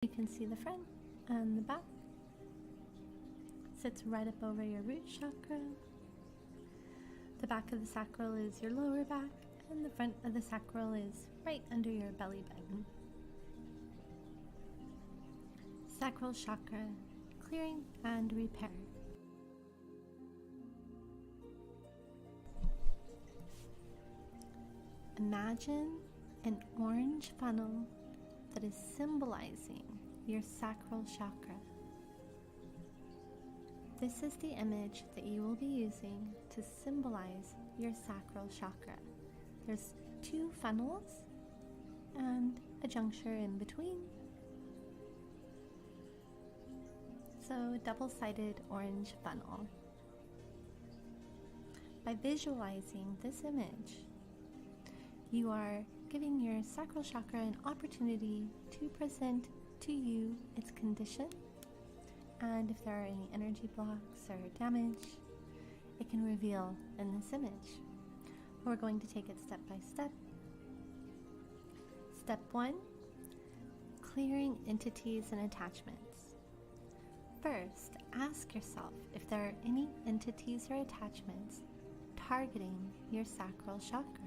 You can see the front and the back. Sits right up over your root chakra. The back of the sacral is your lower back, and the front of the sacral is right under your belly button. Sacral Chakra, clearing and repair. Imagine an orange funnel that is symbolizing your sacral chakra. This is the image that you will be using to symbolize your sacral chakra. There's 2 funnels and a juncture in between. So a double-sided orange funnel. By visualizing this image, you are giving your sacral chakra an opportunity to present to you its condition, and if there are any energy blocks or damage, it can reveal in this image. We're going to take it step by step. Step 1, clearing entities and attachments. First, ask yourself if there are any entities or attachments targeting your sacral chakra.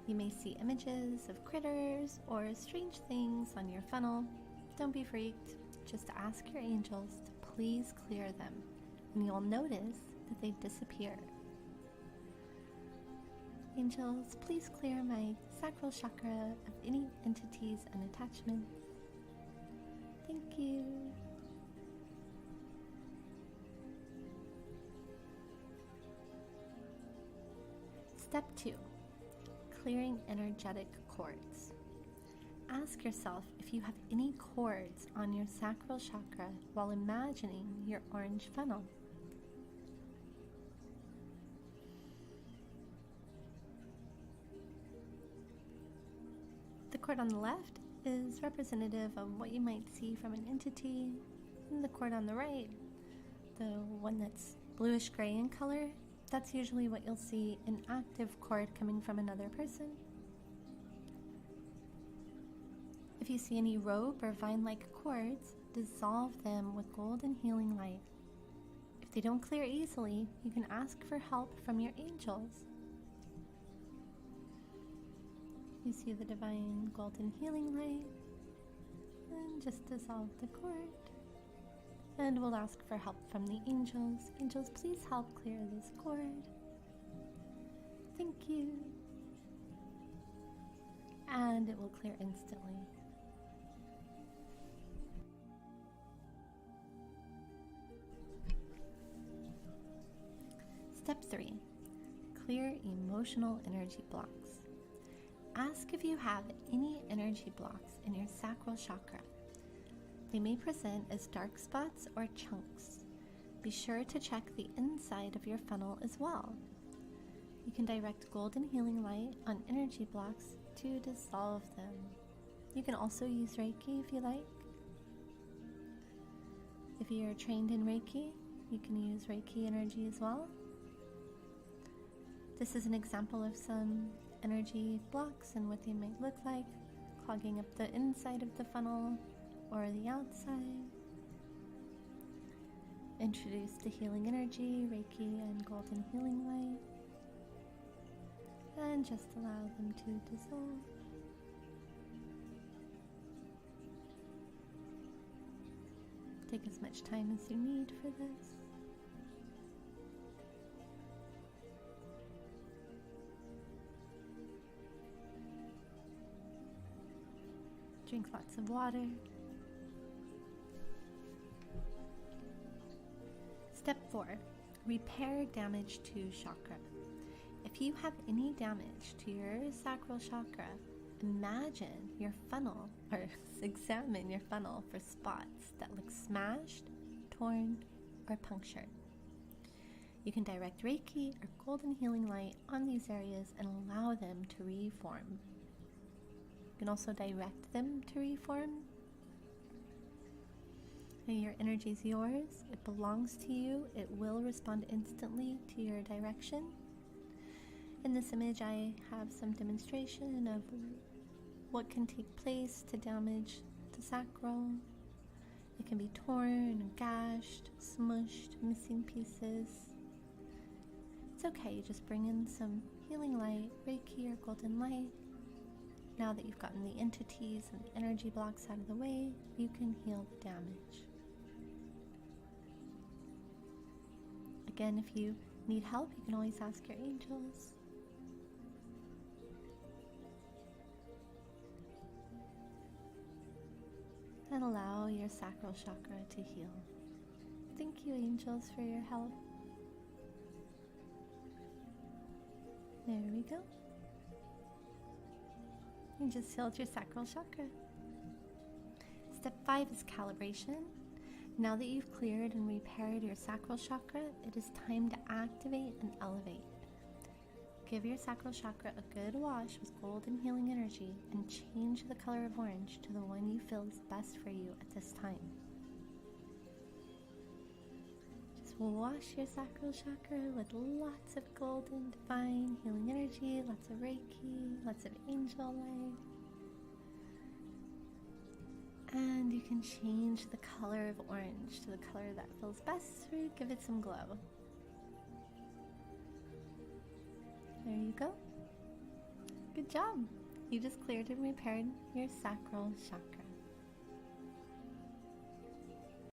You may see images of critters or strange things on your funnel. Don't be freaked. Just ask your angels to please clear them, and you'll notice that they disappear. Angels, please clear my sacral chakra of any entities and attachments. Thank you. Step 2. Clearing energetic cords. Ask yourself if you have any cords on your sacral chakra while imagining your orange funnel. The cord on the left is representative of what you might see from an entity, and the cord on the right, the one that's bluish gray in color, that's usually what you'll see, an active cord coming from another person. If you see any rope or vine-like cords, dissolve them with golden healing light. If they don't clear easily, you can ask for help from your angels. You see the divine golden healing light, and just dissolve the cord. And we'll ask for help from the angels. Angels, please help clear this cord. Thank you. And it will clear instantly. Step 3. Clear emotional energy blocks. Ask if you have any energy blocks in your sacral chakra. They may present as dark spots or chunks. Be sure to check the inside of your funnel as well. You can direct golden healing light on energy blocks to dissolve them. You can also use Reiki if you like. If you're trained in Reiki, you can use Reiki energy as well. This is an example of some energy blocks and what they might look like, clogging up the inside of the funnel or the outside. Introduce the healing energy, Reiki and golden healing light, and just allow them to dissolve. Take as much time as you need for this. Drink lots of water. Step 4. Repair damage to chakra. If you have any damage to your sacral chakra, imagine your funnel, or examine your funnel for spots that look smashed, torn, or punctured. You can direct Reiki or golden healing light on these areas and allow them to reform. You can also direct them to reform. And your energy is yours. It belongs to you. It will respond instantly to your direction. In this image, I have some demonstration of what can take place to damage the sacral. It can be torn, gashed, smushed, missing pieces. It's okay, just bring in some healing light, Reiki or golden light. Now that you've gotten the entities and the energy blocks out of the way, you can heal the damage. Again, if you need help, you can always ask your angels. And allow your sacral chakra to heal. Thank you, angels, for your help. There we go. You just healed your sacral chakra. Step 5 is calibration. Now that you've cleared and repaired your sacral chakra, it is time to activate and elevate. Give your sacral chakra a good wash with golden healing energy and change the color of orange to the one you feel is best for you at this time. Just wash your sacral chakra with lots of golden divine healing energy, lots of Reiki, lots of angel light. And you can change the color of orange to the color that feels best for you. Give it some glow. There you go. Good job. You just cleared and repaired your sacral chakra.